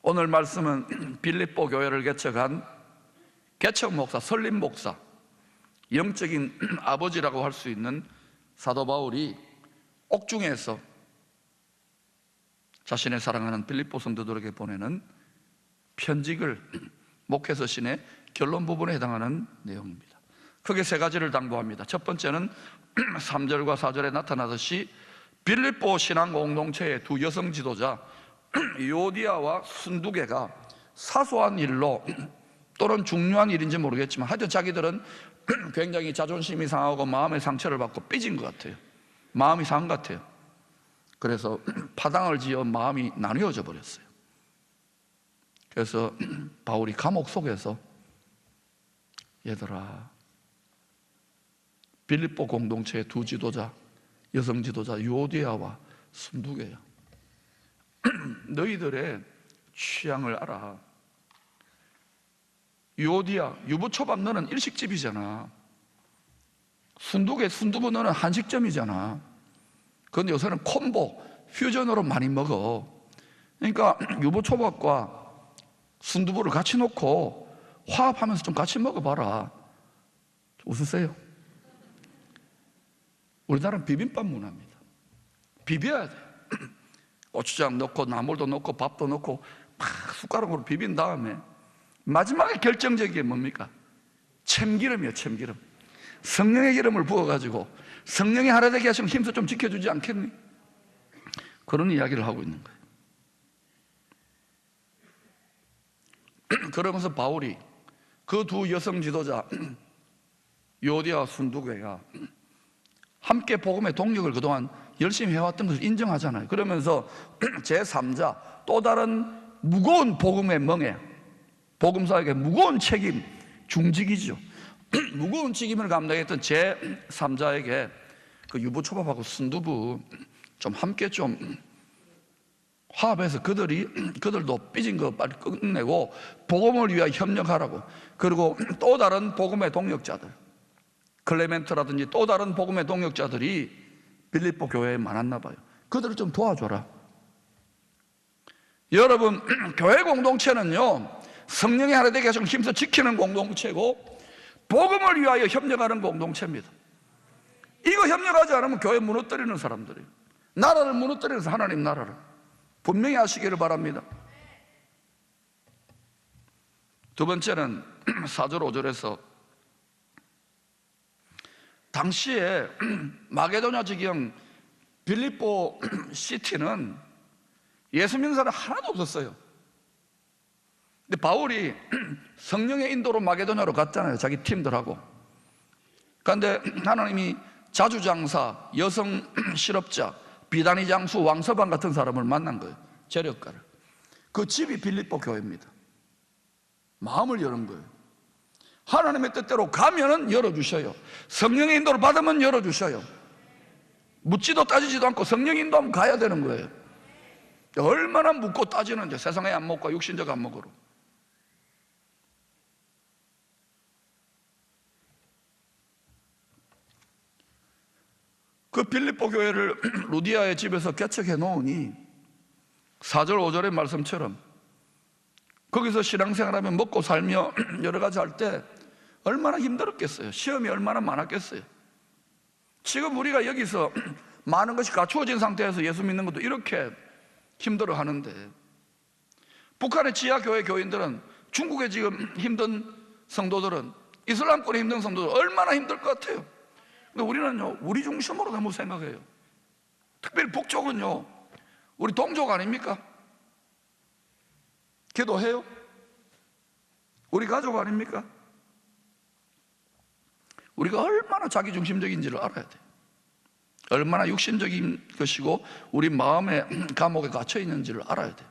오늘 말씀은 빌립보 교회를 개척한 개척 목사, 설립 목사, 영적인 아버지라고 할 수 있는 사도 바울이 옥중에서 자신의 사랑하는 빌립보 성도들에게 보내는 편지글, 목회서신의 결론 부분에 해당하는 내용입니다. 크게 세 가지를 당부합니다. 첫 번째는 3절과 4절에 나타나듯이 빌립보 신앙 공동체의 두 여성 지도자 유오디아와 순두개가 사소한 일로 또는 중요한 일인지 모르겠지만 하여튼 자기들은 굉장히 자존심이 상하고 마음의 상처를 받고 삐진 것 같아요. 마음이 상한 것 같아요. 그래서 파당을 지어 마음이 나뉘어져 버렸어요. 그래서 바울이 감옥 속에서 얘들아, 빌립보 공동체의 두 지도자, 여성 지도자 유오디아와 순두개야, 너희들의 취향을 알아. 유오디아, 유부초밥 너는 일식집이잖아. 순두개, 순두부 너는 한식점이잖아. 그런데 요새는 콤보, 퓨전으로 많이 먹어. 그러니까 유부초밥과 순두부를 같이 놓고 화합하면서 좀 같이 먹어봐라. 웃으세요. 우리나라는 비빔밥 문화입니다. 비벼야 돼. 고추장 넣고 나물도 넣고 밥도 넣고 막 숟가락으로 비빈 다음에 마지막에 결정적인 게 뭡니까? 참기름이에요. 참기름. 성령의 기름을 부어가지고 성령이 하나 되게 하시면 힘써 좀 지켜주지 않겠니? 그런 이야기를 하고 있는 거예요. 그러면서 바울이 그 두 여성 지도자 유오디아와 순두개가 함께 복음의 동력을 그동안 열심히 해왔던 것을 인정하잖아요. 그러면서 제3자, 또 다른 무거운 복음의 멍에, 복음사에게 무거운 책임, 중직이죠. 무거운 책임을 감당했던 제3자에게 그 유부초밥하고 순두부 좀 함께 좀 화합해서 그들도 삐진 거 빨리 끝내고 복음을 위하여 협력하라고. 그리고 또 다른 복음의 동력자들, 클레멘트라든지 또 다른 복음의 동력자들이 빌립보 교회에 많았나 봐요. 그들을 좀 도와줘라. 여러분, 교회 공동체는요, 성령이 하나 되게 하시고 힘써 지키는 공동체고 복음을 위하여 협력하는 공동체입니다. 이거 협력하지 않으면 교회 무너뜨리는 사람들이에요. 나라를 무너뜨리면서 하나님 나라를 분명히 아시기를 바랍니다. 두 번째는 4절 5절에서 당시에 마게도냐 지경 빌립보 시티는 예수 믿는 사람 하나도 없었어요. 근데 바울이 성령의 인도로 마게도냐로 갔잖아요. 자기 팀들하고. 그런데 하나님이 자주장사, 여성 실업자, 비단이 장수, 왕서방 같은 사람을 만난 거예요. 재력가를. 그 집이 빌립보 교회입니다. 마음을 여는 거예요. 하나님의 뜻대로 가면은 열어주셔요. 성령의 인도를 받으면 열어주셔요. 묻지도 따지지도 않고 성령의 인도하면 가야 되는 거예요. 얼마나 묻고 따지는지, 세상의 안목과 육신적 안목으로. 그 빌립보 교회를 루디아의 집에서 개척해 놓으니 4절 5절의 말씀처럼 거기서 신앙생활하며 먹고 살며 여러 가지 할 때 얼마나 힘들었겠어요. 시험이 얼마나 많았겠어요. 지금 우리가 여기서 많은 것이 갖추어진 상태에서 예수 믿는 것도 이렇게 힘들어 하는데, 북한의 지하교회 교인들은, 중국의 지금 힘든 성도들은, 이슬람권의 힘든 성도들은 얼마나 힘들 것 같아요. 근데 우리는요, 우리 중심으로 너무 생각해요. 특별히 북쪽은요, 우리 동족 아닙니까? 기도해요? 우리 가족 아닙니까? 우리가 얼마나 자기중심적인지를 알아야 돼요. 얼마나 육신적인 것이고 우리 마음의 감옥에 갇혀 있는지를 알아야 돼요.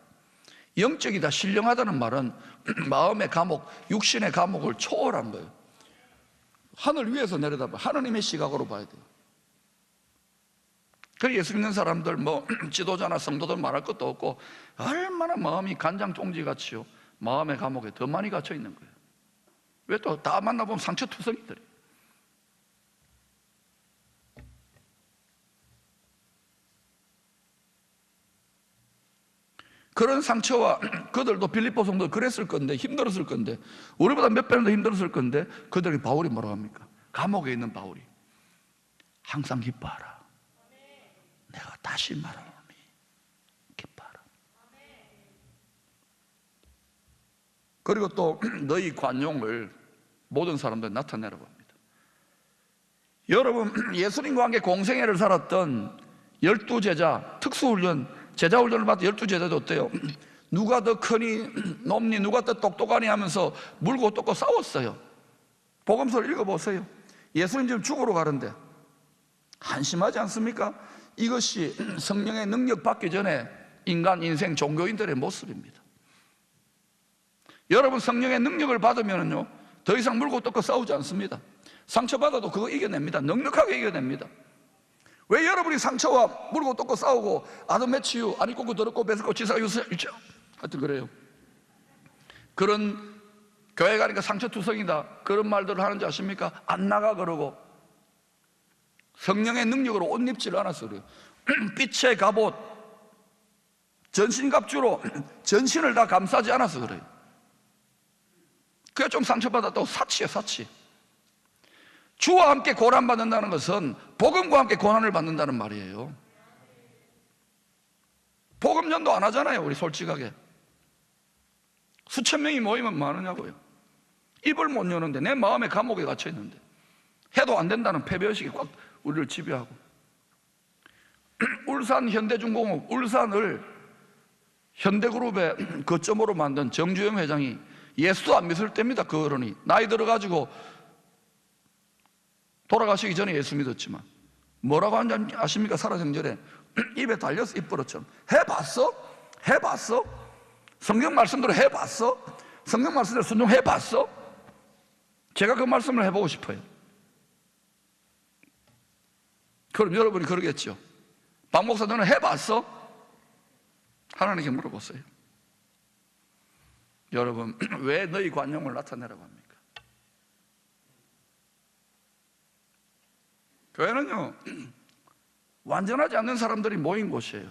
영적이다, 신령하다는 말은 마음의 감옥, 육신의 감옥을 초월한 거예요. 하늘 위에서 내려다봐 하나님의 시각으로 봐야 돼요. 그래서 예수 믿는 사람들, 지도자나 성도들 말할 것도 없고 얼마나 마음이 간장종지같이요, 마음의 감옥에 더 많이 갇혀 있는 거예요. 왜 또 다 만나보면 상처투성이들이에요. 그런 상처와 그들도 빌립보 성도 그랬을 건데, 힘들었을 건데, 우리보다 몇 배는 더 힘들었을 건데, 그들에게 바울이 뭐라고 합니까? 감옥에 있는 바울이 항상 기뻐하라. 내가 다시 말하노니 기뻐하라. 그리고 또 너희 관용을 모든 사람들이 나타내라고 합니다. 여러분, 예수님과 함께 공생애를 살았던 12제자, 특수훈련, 제자훈련을 받은 12제자도 어때요? 누가 더 크니 높니 누가 더 똑똑하니 하면서 물고 뜯고 싸웠어요. 복음서를 읽어보세요. 예수님 지금 죽으러 가는데 한심하지 않습니까? 이것이 성령의 능력 받기 전에 인간 인생 종교인들의 모습입니다. 여러분, 성령의 능력을 받으면요 더 이상 물고 뜯고 싸우지 않습니다. 상처받아도 그거 이겨냅니다. 넉넉하게 이겨냅니다. 왜 여러분이 상처와 물고 뜯고 싸우고 아드메치유 아니 꼬고 더럽고 베스고 지사가 유쳐 하여튼 그래요. 그런 교회 가니까 상처투성이다 그런 말들을 하는지 아십니까? 안 나가 그러고 성령의 능력으로 옷 입지를 않아서 그래요. 빛의 갑옷 전신갑주로 전신을 다 감싸지 않아서 그래요. 그게 좀 상처받았다고 사치예요. 사치. 주와 함께 고난받는다는 것은 복음과 함께 고난을 받는다는 말이에요. 복음 전도 안 하잖아요. 우리 솔직하게 수천 명이 모이면 뭐 하느냐고요. 입을 못 여는데 내 마음에 감옥에 갇혀 있는데 해도 안 된다는 패배의식이 꽉 우리를 지배하고 울산 현대중공업 울산을 현대그룹의 거점으로 만든 정주영 회장이 예수도 안 믿을 때입니다. 그 어른이 나이 들어가지고 돌아가시기 전에 예수 믿었지만 뭐라고 하는지 아십니까? 살아생전에 입에 달려서 입버릇처럼 해봤어? 해봤어? 성경 말씀대로 해봤어? 성경 말씀대로 순종해봤어? 제가 그 말씀을 해보고 싶어요. 그럼 여러분이 그러겠죠. 박 목사 너는 해봤어? 하나님께 물어보세요. 여러분, 왜 너희 관용을 나타내라고 합니까? 교회는요 완전하지 않는 사람들이 모인 곳이에요.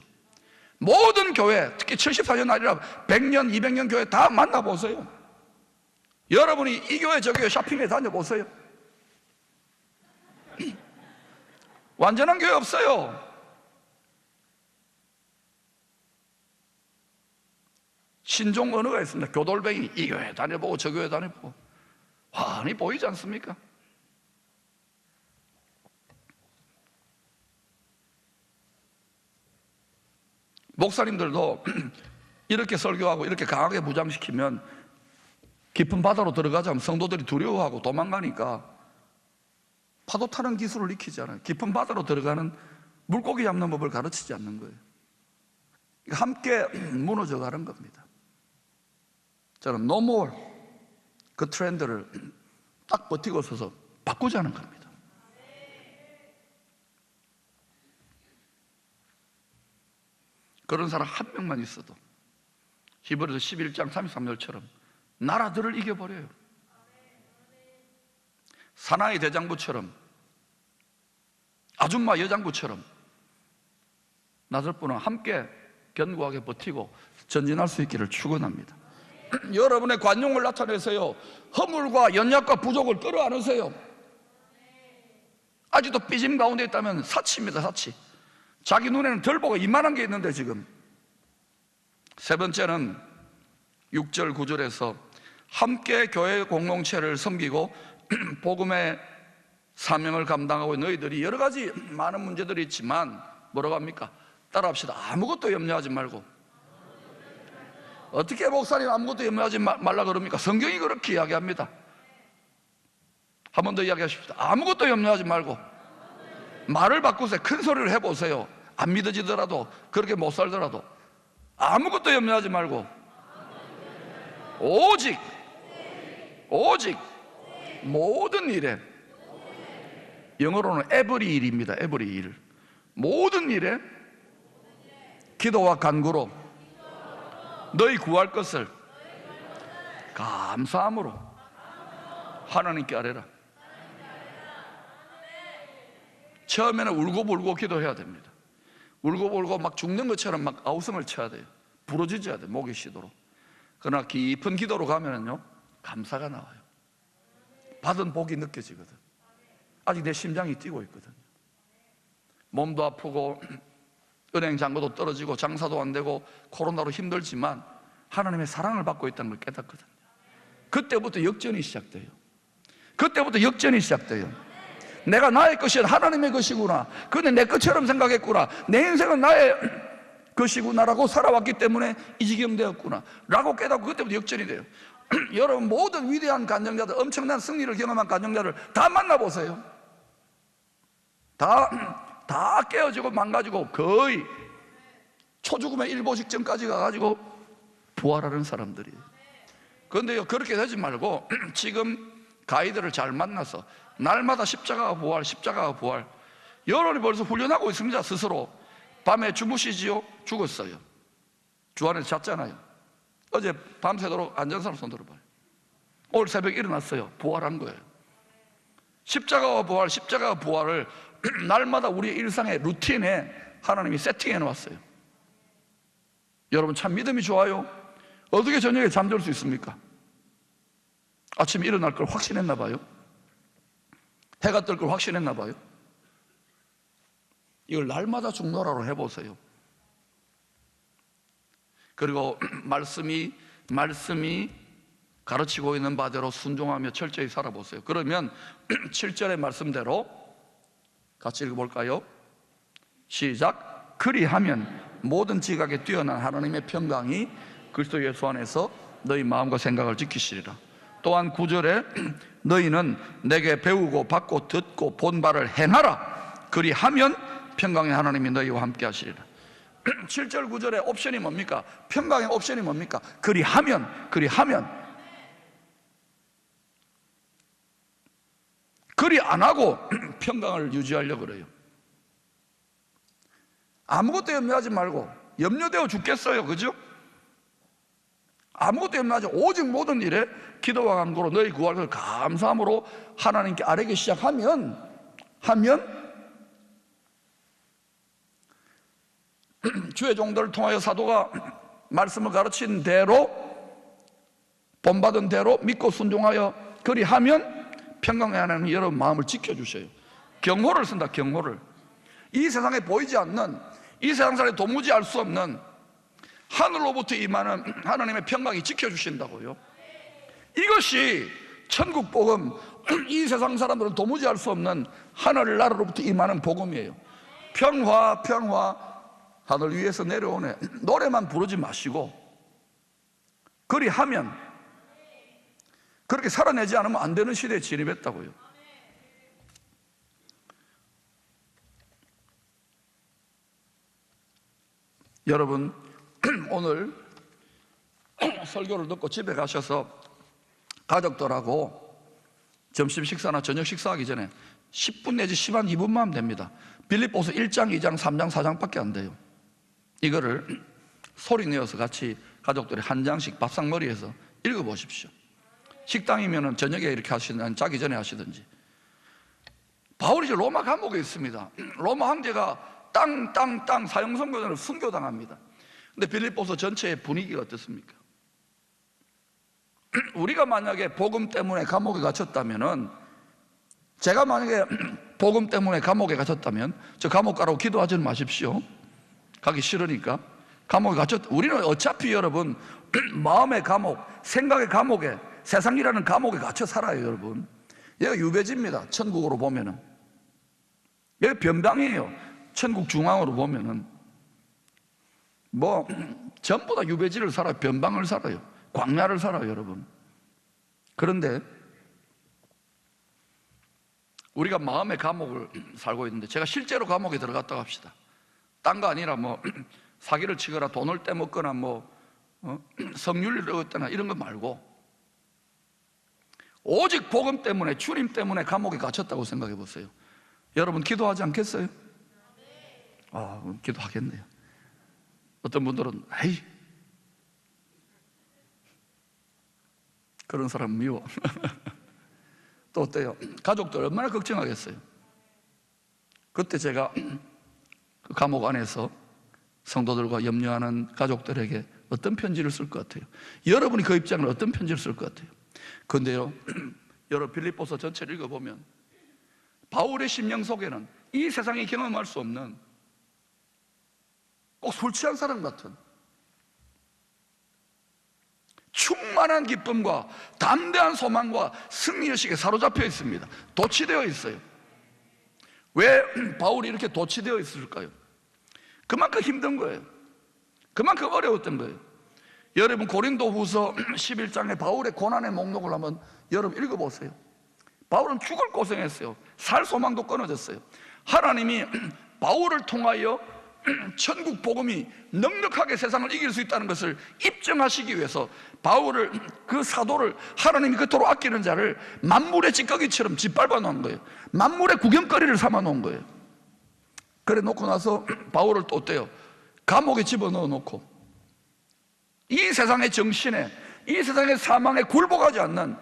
모든 교회, 특히 74년 아니라 100년, 200년 교회 다 만나보세요. 여러분이 이 교회 저 교회 쇼핑에 다녀보세요. 완전한 교회 없어요. 신종 언어가 있습니다. 교돌뱅이 이 교회 다녀보고 저 교회 다녀보고 환히 보이지 않습니까? 목사님들도 이렇게 설교하고 이렇게 강하게 무장시키면 깊은 바다로 들어가자면 성도들이 두려워하고 도망가니까 파도 타는 기술을 익히지 않아요. 깊은 바다로 들어가는 물고기 잡는 법을 가르치지 않는 거예요. 함께 무너져 가는 겁니다. 저는 no more 그 트렌드를 딱 버티고 서서 바꾸자는 겁니다. 그런 사람 한 명만 있어도 히브리서 11장 33절처럼 나라들을 이겨버려요. 사나이 대장부처럼 아줌마 여장부처럼 나설분은 함께 견고하게 버티고 전진할 수 있기를 축원합니다. 여러분의 관용을 나타내세요. 허물과 연약과 부족을 끌어안으세요. 아직도 삐짐 가운데 있다면 사치입니다. 사치. 자기 눈에는 덜보가 이만한 게 있는데 지금. 세 번째는 6절 9절에서 함께 교회 공동체를 섬기고 복음의 사명을 감당하고 너희들이 여러 가지 많은 문제들이 있지만 뭐라고 합니까? 따라합시다. 아무것도 염려하지 말고. 어떻게 목사님 아무것도 염려하지 말라 그럽니까? 성경이 그렇게 이야기합니다. 한 번 더 이야기하십시다. 아무것도 염려하지 말고 말을 바꾸세요. 큰 소리를 해보세요. 안 믿어지더라도 그렇게 못 살더라도 아무것도 염려하지 말고 오직 모든 일에, 영어로는 every 일입니다. every 일. 모든 일에 기도와 간구로 너희 구할 것을 감사함으로 하나님께 아뢰라. 처음에는 울고불고 기도해야 됩니다. 울고불고 막 죽는 것처럼 막 아우성을 쳐야 돼요. 부러지져야 돼, 목이 쉬도록. 그러나 깊은 기도로 가면은요, 감사가 나와요. 받은 복이 느껴지거든. 아직 내 심장이 뛰고 있거든요. 몸도 아프고 은행 잔고도 떨어지고 장사도 안 되고 코로나로 힘들지만 하나님의 사랑을 받고 있다는 걸 깨닫거든요. 그때부터 역전이 시작돼요. 그때부터 역전이 시작돼요. 내가 나의 것이 하나님의 것이구나, 근데 내 것처럼 생각했구나, 내 인생은 나의 것이구나라고 살아왔기 때문에 이 지경 되었구나 라고 깨닫고 그때부터 역전이 돼요. 여러분, 모든 위대한 간증자들, 엄청난 승리를 경험한 간증자들 다 만나보세요. 다 깨어지고 망가지고 거의 초죽음의 일보 직전까지 가가지고 부활하는 사람들이에요. 그런데요, 그렇게 되지 말고 지금 가이드를 잘 만나서 날마다 십자가가 부활, 십자가가 부활. 여러분이 벌써 훈련하고 있습니다. 스스로. 밤에 주무시지요? 죽었어요. 주 안에서 잤잖아요. 어제 밤새도록 앉은 사람 손 들어봐요. 오늘 새벽에 일어났어요. 부활한 거예요. 십자가와 부활, 십자가와 부활을 날마다 우리의 일상의 루틴에 하나님이 세팅해 놓았어요. 여러분, 참 믿음이 좋아요. 어떻게 저녁에 잠들 수 있습니까? 아침에 일어날 걸 확신했나 봐요. 해가 뜰 걸 확신했나 봐요. 이걸 날마다 중노라로 해보세요. 그리고 말씀이 가르치고 있는 바대로 순종하며 철저히 살아보세요. 그러면 7절의 말씀대로 같이 읽어볼까요? 시작. 그리하면 모든 지각에 뛰어난 하나님의 평강이 그리스도 예수 안에서 너희 마음과 생각을 지키시리라. 또한 9절에 너희는 내게 배우고 받고 듣고 본 바를 행하라. 그리하면 평강의 하나님이 너희와 함께 하시리라. 7절 9절의 옵션이 뭡니까? 평강의 옵션이 뭡니까? 그리하면 그리 안 하고 평강을 유지하려고 그래요. 아무것도 염려하지 말고, 염려되어 죽겠어요, 그죠? 아무것도 염려하지, 오직 모든 일에 기도와 간구로 너희 구할 것을 감사함으로 하나님께 아뢰기 시작하면 주의 종들을 통하여 사도가 말씀을 가르친 대로, 본받은 대로 믿고 순종하여 그리하면 평강의 하나님이 여러분 마음을 지켜주셔요. 경호를 쓴다, 경호를. 이 세상에 보이지 않는, 이 세상 사람이 도무지 알 수 없는 하늘로부터 임하는 하나님의 평강이 지켜주신다고요. 이것이 천국 복음, 이 세상 사람들은 도무지 알 수 없는 하늘나라로부터 임하는 복음이에요. 평화, 하늘 위에서 내려오네. 노래만 부르지 마시고 그리하면, 그렇게 살아내지 않으면 안 되는 시대에 진입했다고요. 여러분, 오늘 설교를 듣고 집에 가셔서 가족들하고 점심 식사나 저녁 식사하기 전에 10분 내지 10한 2분만 하면 됩니다. 빌립보서 1장, 2장, 3장, 4장밖에 안 돼요. 이거를 소리 내어서 같이 가족들이 한 장씩 밥상머리에서 읽어보십시오. 식당이면 저녁에 이렇게 하시든 자기 전에 하시든지. 바울이 이제 로마 감옥에 있습니다. 로마 황제가 땅 사형선고전을 순교당합니다. 근데 빌립보서 전체의 분위기가 어떻습니까? 우리가 만약에 복음 때문에 감옥에 갇혔다면은, 제가 만약에 복음 때문에 감옥에 갇혔다면 저 감옥 가라고 기도하지 마십시오. 가기 싫으니까. 감옥에 우리는 어차피 여러분 마음의 감옥, 생각의 감옥에, 세상이라는 감옥에 갇혀 살아요. 여러분, 여기가 유배지입니다. 천국으로 보면은 여기 변방이에요. 천국 중앙으로 보면은 뭐 전부 다 유배지를 살아요. 변방을 살아요. 광야를 살아요, 여러분. 그런데 우리가 마음의 감옥을 살고 있는데, 제가 실제로 감옥에 들어갔다고 합시다. 딴 거 아니라 뭐 사기를 치거나 돈을 떼먹거나 뭐 성률을 얻거나 이런 거 말고 오직 복음 때문에, 주님 때문에 감옥에 갇혔다고 생각해 보세요. 여러분 기도하지 않겠어요? 기도하겠네요. 어떤 분들은 에이, 그런 사람 미워. 또 어때요? 가족들 얼마나 걱정하겠어요? 그때 제가 그 감옥 안에서 성도들과 염려하는 가족들에게 어떤 편지를 쓸 것 같아요? 여러분이 그 입장을 어떤 편지를 쓸 것 같아요? 그런데요, 여러분 빌립보서 전체를 읽어보면 바울의 심령 속에는 이 세상에 경험할 수 없는 꼭 술 취한 사람 같은 충만한 기쁨과 담대한 소망과 승리의식에 사로잡혀 있습니다. 도취되어 있어요. 왜 바울이 이렇게 도취되어 있을까요? 그만큼 힘든 거예요. 그만큼 어려웠던 거예요. 여러분 고린도후서 11장에 바울의 고난의 목록을 한번 여러분 읽어보세요. 바울은 죽을 고생했어요. 살 소망도 끊어졌어요. 하나님이 바울을 통하여 천국 복음이 넉넉하게 세상을 이길 수 있다는 것을 입증하시기 위해서 바울을, 그 사도를 하나님이 그토록 아끼는 자를 만물의 찌꺼기처럼 짓밟아 놓은 거예요. 만물의 구경거리를 삼아 놓은 거예요. 그래 놓고 나서 바울을 또 어때요? 감옥에 집어넣어 놓고 이 세상의 정신에, 이 세상의 사망에 굴복하지 않는,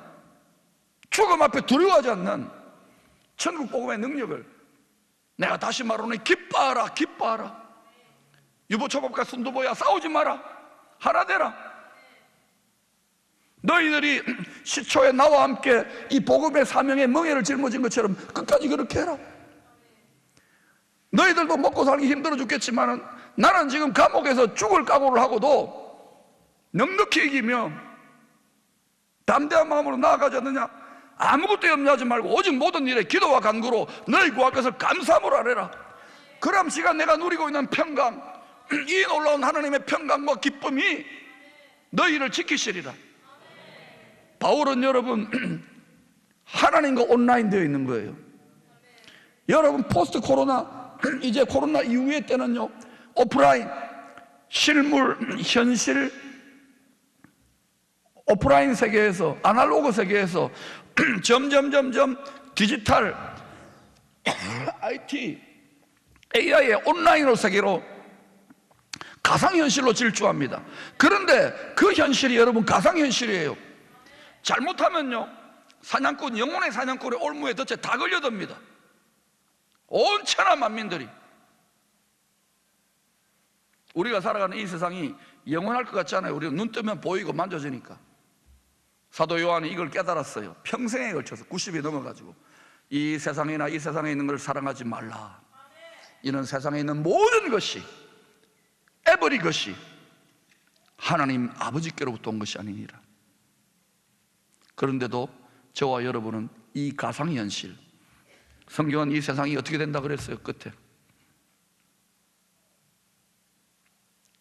죽음 앞에 두려워하지 않는 천국 복음의 능력을, 내가 다시 말하노니 기뻐하라, 기뻐하라. 유부초밥과 순두부야 싸우지 마라, 하나 되라. 너희들이 시초에 나와 함께 이 복음의 사명의 멍에를 짊어진 것처럼 끝까지 그렇게 해라. 너희들도 먹고 살기 힘들어 죽겠지만 나는 지금 감옥에서 죽을 각오를 하고도 넉넉히 이기며 담대한 마음으로 나아가지 않느냐. 아무것도 염려하지 말고 오직 모든 일에 기도와 간구로 너희 구할 것을 감사함으로 아뢰라. 그럼 시간 내가 누리고 있는 평강, 이 놀라운 하나님의 평강과 기쁨이 너희를 지키시리라. 바울은 여러분 하나님과 온라인 되어 있는 거예요. 여러분 포스트 코로나, 이제 코로나 이후의 때는요, 오프라인, 실물, 현실, 오프라인 세계에서, 아날로그 세계에서 점점 디지털, IT, AI의 온라인으로 세계로 가상현실로 질주합니다. 그런데 그 현실이 여러분 가상현실이에요. 잘못하면요, 사냥꾼, 영혼의 사냥꾼의 올무에 덫에 다 걸려듭니다. 온 천하 만민들이. 우리가 살아가는 이 세상이 영원할 것 같지 않아요. 우리가 눈 뜨면 보이고 만져지니까. 사도 요한이 이걸 깨달았어요. 평생에 걸쳐서 90이 넘어가지고 이 세상이나 이 세상에 있는 걸 사랑하지 말라. 이는 세상에 있는 모든 것이, 에버리 것이 하나님 아버지께로부터 온 것이 아니니라. 그런데도 저와 여러분은 이 가상현실, 성경은 이 세상이 어떻게 된다 그랬어요? 끝에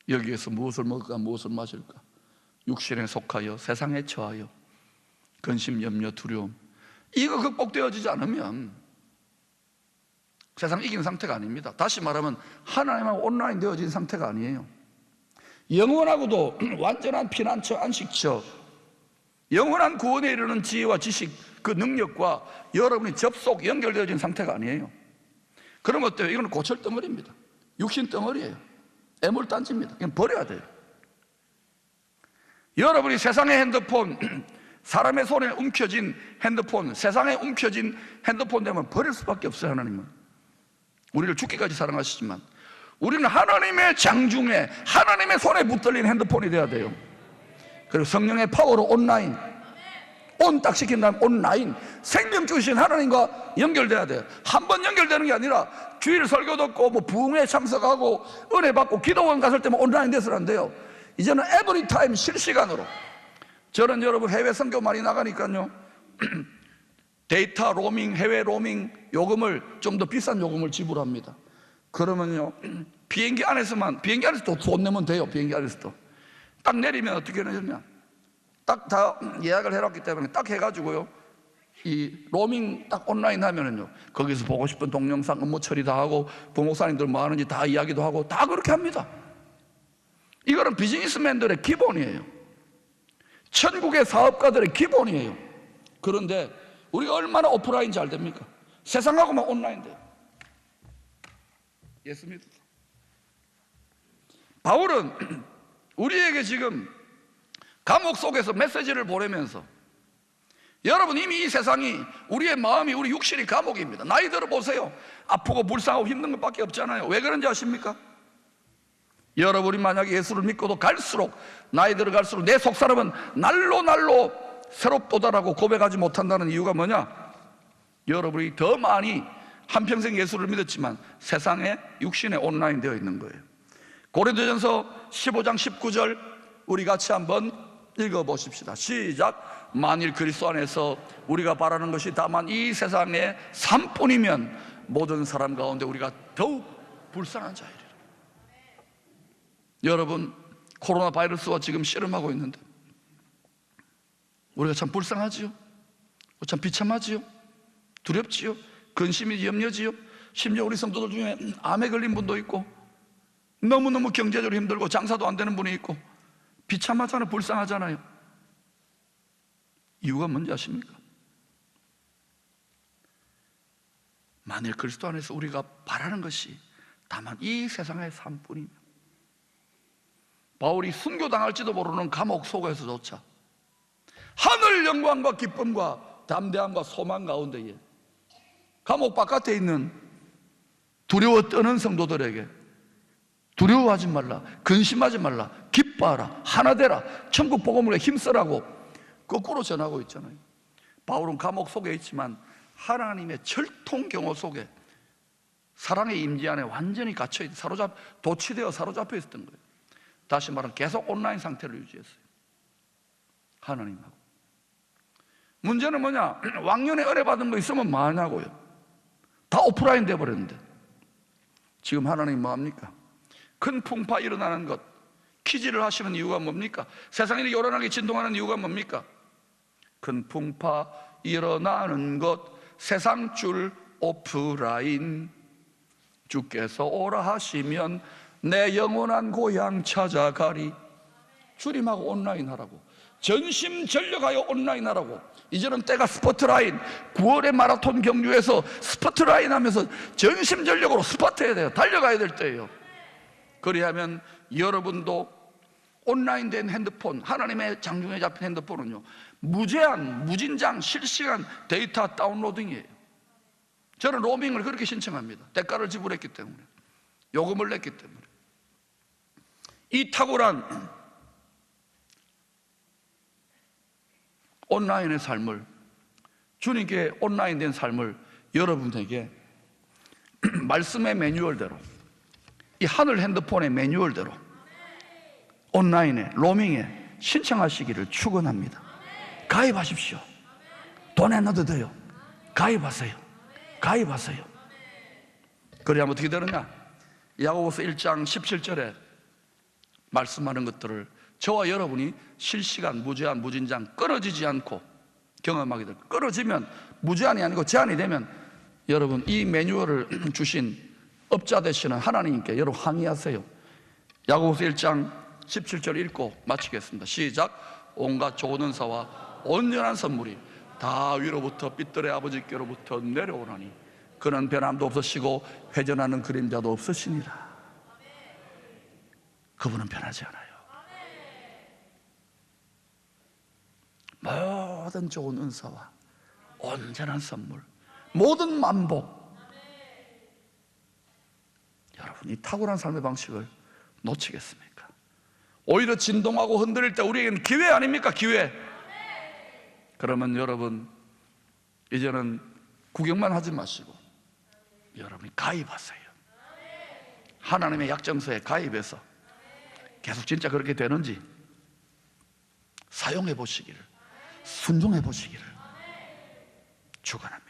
여기에서 무엇을 먹을까 무엇을 마실까, 육신에 속하여 세상에 처하여 근심, 염려, 두려움, 이거 극복되어지지 않으면 세상 이긴 상태가 아닙니다. 다시 말하면 하나님하고 온라인 되어진 상태가 아니에요. 영원하고도 완전한 피난처, 안식처, 영원한 구원에 이르는 지혜와 지식, 그 능력과 여러분이 접속, 연결되어진 상태가 아니에요. 그럼 어때요? 이건 고철 덩어리입니다. 육신 덩어리예요. 애물단지입니다. 이건 버려야 돼요. 여러분이 세상의 핸드폰, 사람의 손에 움켜진 핸드폰, 세상에 움켜진 핸드폰 되면 버릴 수밖에 없어요. 하나님은 우리를 죽기까지 사랑하시지만 우리는 하나님의 장중에, 하나님의 손에 붙들린 핸드폰이 돼야 돼요. 그리고 성령의 파워로 온라인, 온 딱 시킨 다음 온라인, 생명 주신 하나님과 연결돼야 돼요. 한 번 연결되는 게 아니라 주일 설교 듣고 뭐 부흥회 참석하고 은혜 받고 기도원 갔을 때만 온라인 돼서는 안 돼요. 이제는 에브리 타임 실시간으로. 저는 여러분 해외 선교 많이 나가니까요, 데이터 로밍, 해외 로밍 요금을 좀 더 비싼 요금을 지불합니다. 그러면요, 비행기 안에서도 돈 내면 돼요. 비행기 안에서도 딱 내리면 어떻게 되느냐, 딱 다 예약을 해놨기 때문에 딱 해가지고요, 이 로밍 딱 온라인 하면은요, 거기서 보고 싶은 동영상 업무 처리 다 하고 부목사님들 뭐 하는지 다 이야기도 하고 다 그렇게 합니다. 이거는 비즈니스맨들의 기본이에요. 천국의 사업가들의 기본이에요. 그런데 우리가 얼마나 오프라인 잘 됩니까? 세상하고만 온라인 돼요. 예수입니다. 바울은 우리에게 지금 감옥 속에서 메시지를 보내면서, 여러분 이미 이 세상이, 우리의 마음이, 우리 육신이 감옥입니다. 나이 들어보세요. 아프고 불쌍하고 힘든 것밖에 없잖아요. 왜 그런지 아십니까? 여러분이 만약에 예수를 믿고도 갈수록 나이 들어갈수록 내 속사람은 날로 새롭도다라고 고백하지 못한다는 이유가 뭐냐? 여러분이 더 많이 한평생 예수를 믿었지만 세상에 육신에 온라인 되어 있는 거예요. 고린도전서 15장 19절 우리 같이 한번 읽어보십시다. 시작. 만일 그리스도 안에서 우리가 바라는 것이 다만 이 세상의 삶뿐이면 모든 사람 가운데 우리가 더욱 불쌍한 자이리라. 여러분, 코로나 바이러스와 지금 씨름하고 있는데 우리가 참 불쌍하지요? 참 비참하지요? 두렵지요? 근심이 염려지요? 심지어 우리 성도들 중에 암에 걸린 분도 있고 너무너무 경제적으로 힘들고 장사도 안 되는 분이 있고 비참하잖아요. 불쌍하잖아요. 이유가 뭔지 아십니까? 만일 그리스도 안에서 우리가 바라는 것이 다만 이 세상의 삶뿐이면 바울이 순교당할지도 모르는 감옥 속에서조차 하늘 영광과 기쁨과 담대함과 소망 가운데에 감옥 바깥에 있는 두려워 떠는 성도들에게 두려워하지 말라, 근심하지 말라, 기뻐하라, 하나 되라, 천국 복음을 힘쓰라고 거꾸로 전하고 있잖아요. 바울은 감옥 속에 있지만 하나님의 철통 경호 속에 사랑의 임재 안에 완전히 갇혀 도취되어 사로잡혀 있었던 거예요. 다시 말하면 계속 온라인 상태를 유지했어요. 하나님하고. 문제는 뭐냐? 왕년에 은혜 받은 거 있으면 뭐 하냐고요. 다 오프라인 돼버렸는데 지금 하나님 뭐 합니까? 큰 풍파 일어나는 것, 퀴즈를 하시는 이유가 뭡니까? 세상이 이렇게 요란하게 진동하는 이유가 뭡니까? 큰 풍파 일어나는 것, 세상 줄 오프라인. 주께서 오라 하시면 내 영원한 고향 찾아가리. 주님하고 온라인 하라고, 전심전력하여 온라인 하라고. 이제는 때가 스포트라인, 9월의 마라톤 경주에서 스포트라인 하면서 전심전력으로 스포트해야 돼요. 달려가야 될 때예요. 그리하면 여러분도 온라인 된 핸드폰, 하나님의 장중에 잡힌 핸드폰은요 무제한, 무진장, 실시간 데이터 다운로딩이에요. 저는 로밍을 그렇게 신청합니다. 대가를 지불했기 때문에, 요금을 냈기 때문에. 이 탁월한 온라인의 삶을, 주님께 온라인된 삶을 여러분에게 말씀의 매뉴얼대로, 이 하늘 핸드폰의 매뉴얼대로 온라인에, 로밍에 신청하시기를 축원합니다. 가입하십시오. 돈 안 넣어도 돼요. 가입하세요. 가입하세요. 그래야 어떻게 되느냐? 야고보서 1장 17절에 말씀하는 것들을 저와 여러분이 실시간, 무제한, 무진장 끊어지지 않고 경험하게 될 거예요. 끊어지면, 무제한이 아니고 제한이 되면 여러분 이 매뉴얼을 주신 업자 되시는 하나님께 여러분 항의하세요. 야고보서 1장 17절 읽고 마치겠습니다. 시작. 온갖 좋은 은사와 온전한 선물이 다 위로부터 빛들의 아버지께로부터 내려오나니 그는 변함도 없으시고 회전하는 그림자도 없으시니라. 그분은 변하지 않아요. 모든 좋은 은사와 온전한 선물, 모든 만복. 여러분, 이 탁월한 삶의 방식을 놓치겠습니까? 오히려 진동하고 흔들릴 때 우리에게는 기회 아닙니까? 기회. 그러면 여러분 이제는 구경만 하지 마시고 여러분이 가입하세요. 하나님의 약정서에 가입해서 계속 진짜 그렇게 되는지 사용해 보시기를, 순종해 보시기를 축원합니다.